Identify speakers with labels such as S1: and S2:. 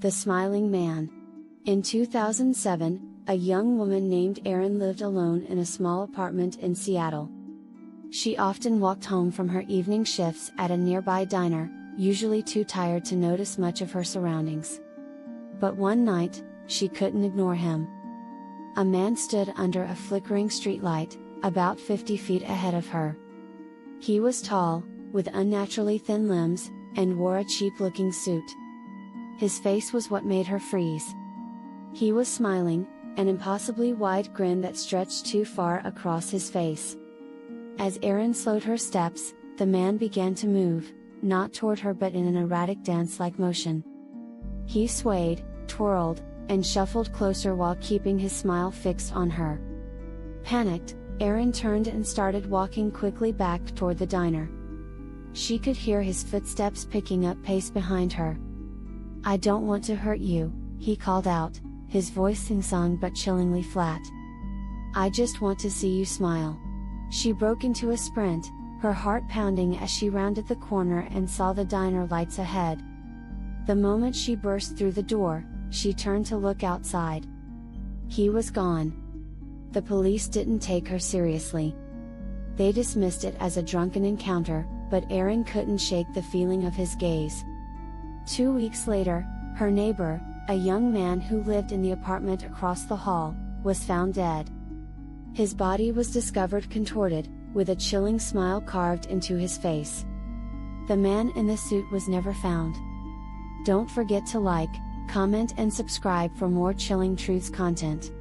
S1: The Smiling Man. In 2007, a young woman named Erin lived alone in a small apartment in Seattle. She often walked home from her evening shifts at a nearby diner, usually too tired to notice much of her surroundings. But one night, she couldn't ignore him. A man stood under a flickering streetlight, about 50 feet ahead of her. He was tall, with unnaturally thin limbs, and wore a cheap-looking suit. His face was what made her freeze. He was smiling, an impossibly wide grin that stretched too far across his face. As Erin slowed her steps, the man began to move, not toward her but in an erratic dance-like motion. He swayed, twirled, and shuffled closer while keeping his smile fixed on her. Panicked, Erin turned and started walking quickly back toward the diner. She could hear his footsteps picking up pace behind her. "I don't want to hurt you," he called out, his voice sing-song but chillingly flat. "I just want to see you smile." She broke into a sprint, her heart pounding as she rounded the corner and saw the diner lights ahead. The moment she burst through the door, she turned to look outside. He was gone. The police didn't take her seriously. They dismissed it as a drunken encounter, but Erin couldn't shake the feeling of his gaze. 2 weeks later, her neighbor, a young man who lived in the apartment across the hall, was found dead. His body was discovered contorted, with a chilling smile carved into his face. The man in the suit was never found. Don't forget to like, comment and subscribe for more Chilling Truths content.